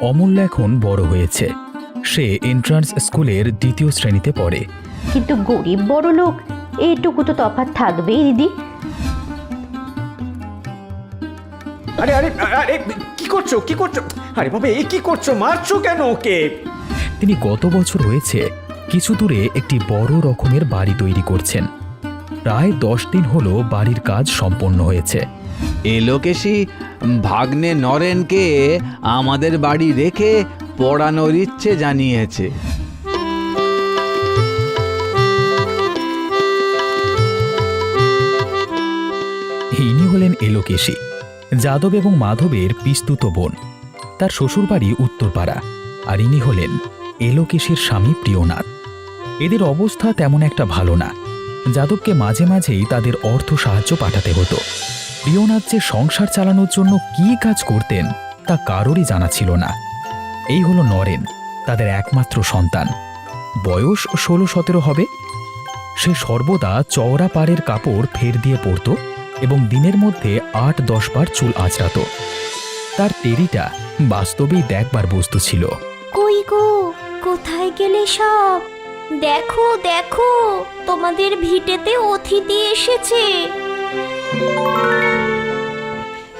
অমূল্য এখন বড় হয়েছে। সে এন্ট্রান্স স্কুলের ২য় শ্রেণীতে পড়ে। কিন্তু গরিব বড় লোক এইটুকু তো তফাৎ থাকবেই দিদি। আরে আরে আরে কি করছো কি করছো? আরে বাবা এ কি করছো? মারছো কেন ওকে? তিনি গত বছর হয়েছে কিছু দূরে একটি বড় রকমের বাড়ি তৈরি করছেন। প্রায় 10 দিন হলো বাড়ির কাজ সম্পন্ন হয়েছে। এ লোকেশি ভাগ্নে নরেনকে আমাদের বাড়ি রেখে পড়ানোর ইচ্ছে জানিয়েছে। ইনি হলেন এলোকেশী, যাদব এবং মাধবের পিস্তুত বোন। তার শ্বশুরবাড়ি উত্তরপাড়া। আর ইনি হলেন এলোকেশীর স্বামী প্রিয়নাথ। এদের অবস্থা তেমন একটা ভালো না। যাদবকে মাঝে মাঝেই তাদের অর্থ সাহায্য পাঠাতে হতো। প্রিয়নাথ যে সংসার চালানোর জন্য কী কাজ করতেন তা কারোরই জানা ছিল না। এই হলো নরেন, তাদের একমাত্র সন্তান। বয়স 16-17 হবে। সে সর্বদা চওড়া পাড়ের কাপড় ফের দিয়ে পরত এবং দিনের মধ্যে 8-10 বার চুল আঁচড়াত। তার তেরিটা বাস্তবেই দেখবার বস্তু ছিল। কই গো, কোথায় গেলে সব? দেখো দেখো, তোমাদের ভিটেতে অতিথি এসেছে।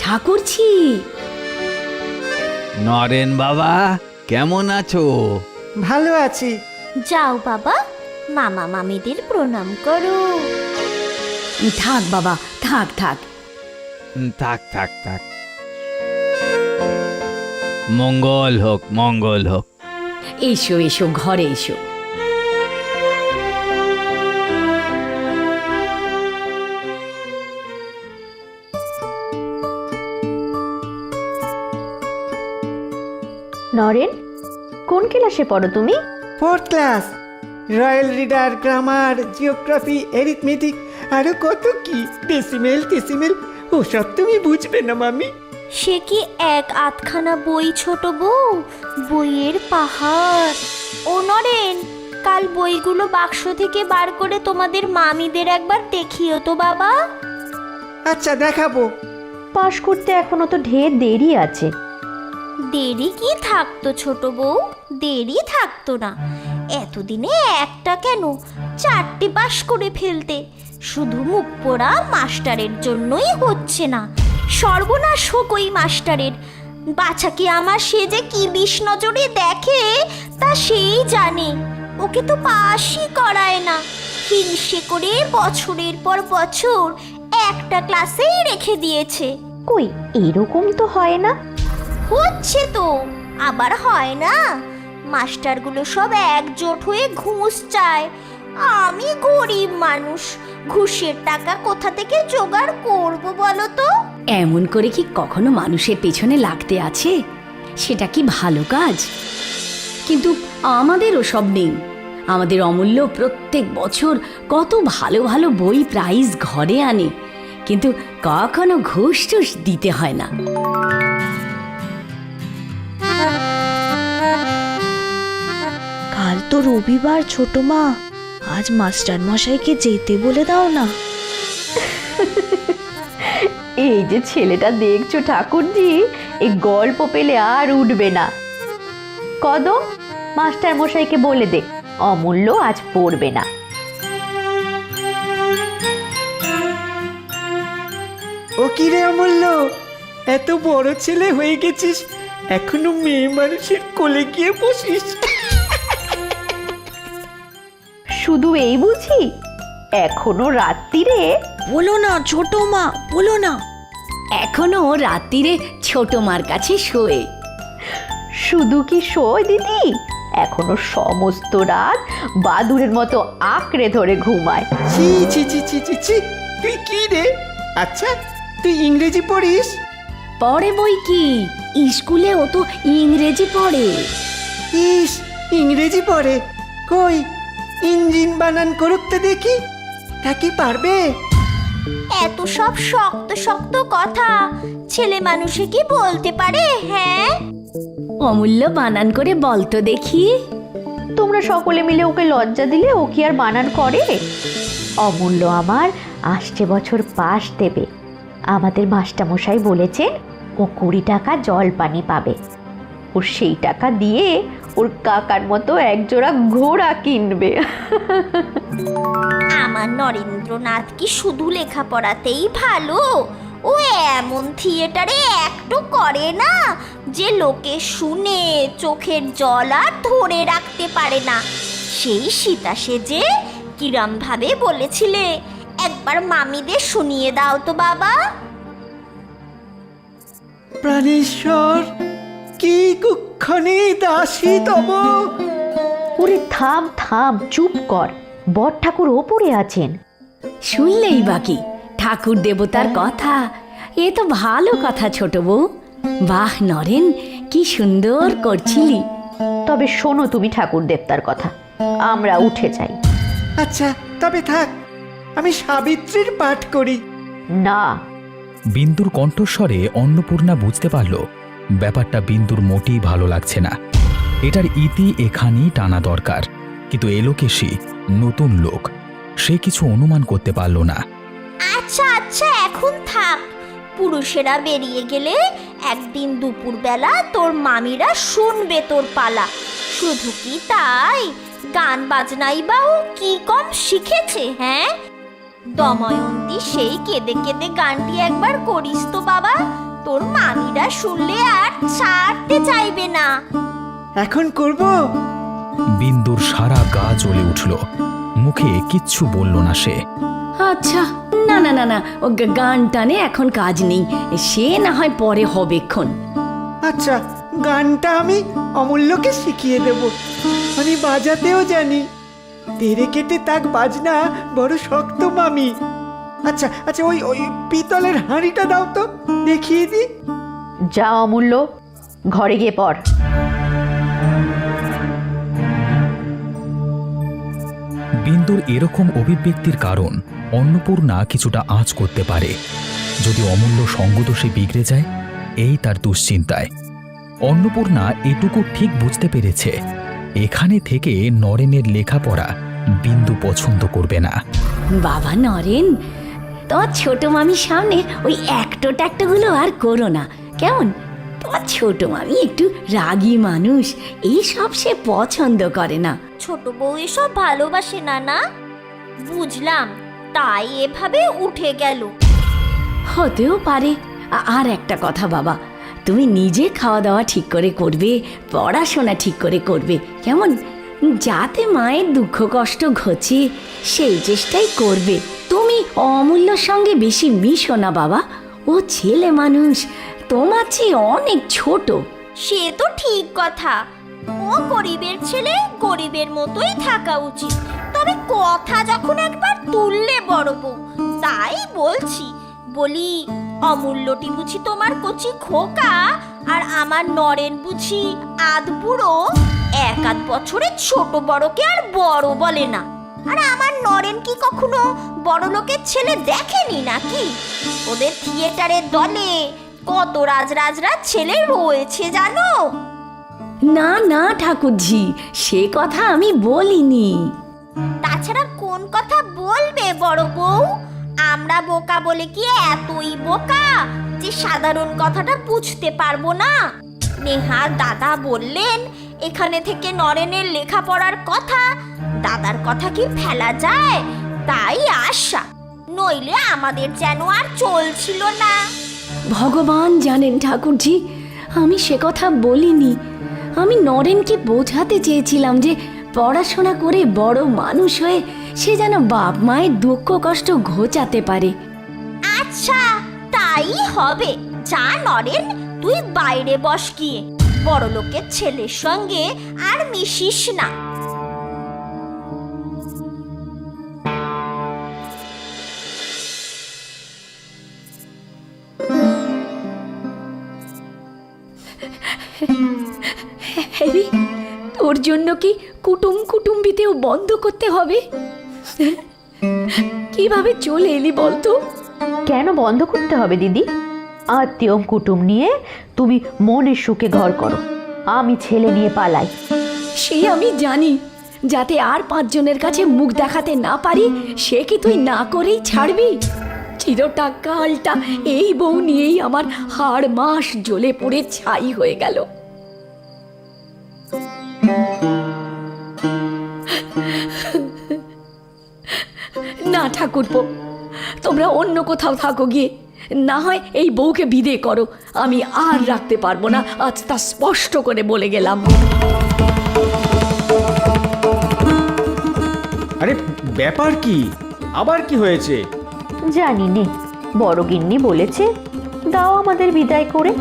ঠাকুরছি, নরেন বাবা, কেমন আছো? ভালো আছি। যাও বাবা, মামা মামিদের প্রণাম করো। থাক বাবা, থাক থাক। থাক থাক থাক। মঙ্গল হোক, মঙ্গল হোক। এসো এসো, ঘরে এসো। নরেন, কোন ক্লাসে পড়ো তুমি? 4th class. Royal reader, grammar, geography, arithmetic, আরো কত কি, ডেসিমেল টেসিমেল, ওসব তুমি বুঝবে না মামি। সে কি এক আধখানা বই ছোট বউ, বইয়ের পাহাড়। ও নরেন, কাল বইগুলো বাক্স থেকে বার করে তোমাদের মামিদের একবার দেখিও তো বাবা। আচ্ছা দেখাবো। পাশ করতে এখনো তো ঢের দেরি আছে। দেরি কি থাকতো ছোট বউ, দেরি থাকতো না। এতদিনে একটা কেন 4টে পাশ করে ফেলতে। শুধু মুখ পোড়া মাস্টারের জন্যই হচ্ছে না। সর্বনাশ হোক ওই মাস্টারের। বাছাকে আমার সে যে কি বিষ নজরে দেখে তা সেই জানে। ওকে তো পাশই করায় না, হিংসে করে বছরের পর বছর একটা ক্লাসেই রেখে দিয়েছে। কই, এরকম তো হয় না। হচ্ছে তো, আবার হয় না। মাস্টারগুলো সব একজোট হয়ে ঘুষ চায়। আমি গরিব মানুষ, ঘুষের টাকা কোথা থেকে জোগাড় করব বলো তো? এমন করে কি কখনো মানুষের পেছনে লাগতে আছে? সেটা কি ভালো কাজ? কিন্তু আমাদেরও সব নেই। আমাদের অমূল্য প্রত্যেক বছর কত ভালো ভালো বই প্রাইজ ঘরে আনে, কিন্তু কখনো ঘুষ টুস দিতে হয় না। কাল তো রবিবার ছোট মা, আজ মাস্টার মশাইকে যেতে বলে দাও না। এই যে ছেলেটা দেখছো ঠাকুরজি, এই গল্প পেলে আর উঠবে না। কদম, মাস্টার মশাইকে বলে দে অমূল্য আজ পড়বে না। ও কি রে অমূল্য, এত বড় ছেলে হয়ে গেছিস, এখনো মেয়ে মানুষের কোলে গিয়ে বসিস? শুধু এই বুঝি? এখনো রাত্রিরে? বলো না ছোট মা, বলো না। এখনো রাত্রিরে ছোট মার কাছে শোয়ে। শুধু কি শোয় দিদি, এখনো সমস্ত রাত বাদুড়ের মতো আঁকড়ে ধরে ঘুমায়। ছি ছি ছি ছি ছি ছি, তুই কি রে? আচ্ছা, তুই ইংরেজি পড়িস? পড়ে বই কি, স্কুলে ও তো ইংরেজি পড়ে। ইস, ইংরেজি পড়ে? কই ইঞ্জিন বানান করুক তো দেখি, তা কি পারবে? এত সব শক্ত শক্ত কথা ছেলে মানুষে কি বলতে পারে? হ্যাঁ, অমূল্য বানান করে বলতো দেখি। তোমরা সকলে মিলে ওকে লজ্জা দিলে ও কি আর বানান করে? অমূল্য আমার আসছে বছর পাস দেবে। আমাদের মাস্টারমশাই বলেছেন ও 20 টাকা জল পানি পাবে। ওর সেই টাকা দিয়ে ওর কাকার মতো একজোড়া ঘোড়া কিনবে। আমার নরেন্দ্রনাথ কি শুধু লেখাপড়াতেই ভালো? ও এমন থিয়েটারে অ্যাক্টও করে না যে লোকে শুনে চোখের জল আর ধরে রাখতে পারে না। সেই সীতা সেজে কিরম ভাবে বলেছিলে, একবার মামিদের শুনিয়ে দাও তো বাবা। প্রাণেশ্বর, কি কুক্ষণে দাসী তব। ওরে থাম থাম, চুপ কর, বট ঠাকুর ওপরে আছেন। শুনলেই বাকি ঠাকুর দেবতার কথা। এ তো ভালো কথা ছোট বউ। বাহ নরেন, কি সুন্দর করছিলি। তবে শোনো তুমি ঠাকুর দেবতার কথা, আমরা উঠে যাই। আচ্ছা তবে থাক, আমি সাবিত্রীর পাঠ করি। না। বিন্দুর কণ্ঠস্বরে অন্নপূর্ণা বুঝতে পারল ব্যাপারটা বিন্দুর মোটেই ভালো লাগছে না। এটার ইতি এখানেই টানা দরকার। কিন্তু এলোকেশী নতুন লোক, সে কিছু অনুমান করতে পারল না। আচ্ছা আচ্ছা, এখন থাক। পুরুষেরা বেরিয়ে গেলে একদিন দুপুরবেলা তোর মামিরা শুনবে তোর পালা। শুধু কি তাই, গান বাজনাই বা ও কি কম শিখেছে? হ্যাঁ, দময়ন্তী সেই কেঁদে কেঁদে গানটি একবার করিস তো বাবা, তোর মামিরা শুনলে আর ছাড়তে চাইবে না। এখন করব। বিন্দুর সারা গা জ্বলে উঠল, মুখে কিচ্ছু বলল না সে। আচ্ছা, না না না না, ও গান টানে এখন কাজ নেই, সে না হয় পরে হবেক্ষণ। আচ্ছা, গানটা আমি অমূল্যকে শিখিয়ে দেব। আমি বাজাতেও জানি। তেরে কেটে তাক বাজনা বড় শক্ত মামি। আচ্ছা আচ্ছা, ওই ওই পিতলের হাঁড়িটা দাও তো, দেখিয়ে দি। যা অমূল্য, ঘরে গিয়ে পড়। বিন্দুর এরকম অভিব্যক্তির কারণ অন্নপূর্ণা কিছুটা আঁচ করতে পারে। যদি অমূল্য সঙ্গদোষে বিগড়ে যায়, এই তার দুশ্চিন্তায়। অন্নপূর্ণা এটুকু ঠিক বুঝতে পেরেছে, এখানে থেকে নরেনের লেখাপড়া বিন্দু পছন্দ করবে না। বাবা নরেন, তোমার ছোট মামির সামনে ওই একটো ট্যাক্টোগুলো আর করো না, কেমন? তোমার ছোট মামি একটু রাগী মানুষ, এই সব সে পছন্দ করে না। ছোট বউ এসব ভালোবাসে না, না বুঝলাম, তাই এভাবে উঠে গেল। হতেও পারে। আর একটা কথা বাবা, তুমি নিজে খাওয়া দাওয়া ঠিক করে করবে, পড়াশোনা ঠিক করে করবে, কেমন? যাতে মায়ের দুঃখ কষ্ট ঘোচে সেই চেষ্টাই করবে। তুমি অমূল্যর সঙ্গে বেশি মিশো না বাবা, ও ছেলে মানুষ, তোমার চেয়ে অনেক ছোট। সে তো ঠিক কথা, ও গরিবের ছেলে, গরিবের মতোই থাকা উচিত। তবে কথা যখন একবার তুললে বড় বউ, তাই বলছি, বলি অমূল্যটি বুঝি তোমার কচি খোকা, আর আমার নরেন বুঝি আধ বুড়ো, এক আধ বছরের ছোট বড়কে আর বড় বলে না। আর আমার নরেন কি কখনো বড় লোকের ছেলে দেখেনি নাকি? ওদের থিয়েটারের দলে কত রাজরাজরা ছেলে রয়েছে জানো? না না ঠাকুরজি, সে কথা আমি বলিনি। তাছাড়া কোন কথা বলবে বড় বউ? আমরা বোকা বলে কি এতই বোকা যে সাধারণ কথাটা বুঝতে পারবো না? নেহার দাদা বললেন এখানে থেকে নরেনের লেখাপড়ার কথা, দাদার কথা কি ফেলা যায়? তাই আশা, নইলে আমাদের যেন আর চলছিল না। ভগবান জানেন ঠাকুরজি, আমি সে কথা বলিনি। আমি নরেনকে বোঝাতে চেয়েছিলাম যে পড়াশোনা করে বড় মানুষ হয়ে সে যেন বাপ মায়ের দুঃখ কষ্ট ঘোচাতে পারে। আচ্ছা, তাই হবে। যা নরেন, তুই বাইরে বস গিয়ে, বড় লোকের ছেলের সঙ্গে আর মিশিস না। হ্যারি, তোর জন্য কি কুটুম্বিতেও বন্ধ করতে হবে? কিভাবে চলে এলি বলতো? কেন বন্ধ করতে হবে দিদি? আত্মীয় কুটুম নিয়ে তুমি মনের সুখে ঘর করো, আমি ছেলে নিয়ে পালাই। সে আমি জানি, যাতে আর 5 জনের কাছে মুখ দেখাতে না পারি, সে কি তুই না করেই ছাড়বি? চিরটা কালটা এই বউ নিয়েই আমার হাড় মাস জ্বলে পড়ে ছাই হয়ে গেল। না ঠাকুরপো, তোমরা অন্য কোথাও থাকো গিয়ে, না হয় এই বউকে বিদে করো। আমি আর রাখতে পারবো না, আজ তা স্পষ্ট করে বলে গেলাম। আরে ব্যাপার কি, আবার কি হয়েছে? জানি নে, বড় গিন্নি বলেছে দাও আমাদের বিদায় করে।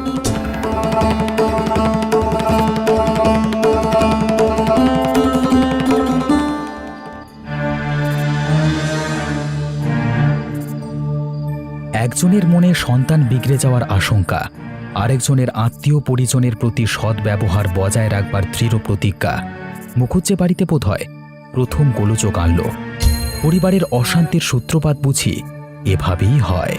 একজনের মনে সন্তান বিগড়ে যাওয়ার আশঙ্কা, আরেকজনের আত্মীয় পরিজনের প্রতি সদ্ব্যবহার বজায় রাখবার দৃঢ় প্রতিজ্ঞা। মুখুজ্জে বাড়িতে বোধহয় প্রথম গোলযোগ আনল। পরিবারের অশান্তির সূত্রপাত বুঝি এভাবেই হয়।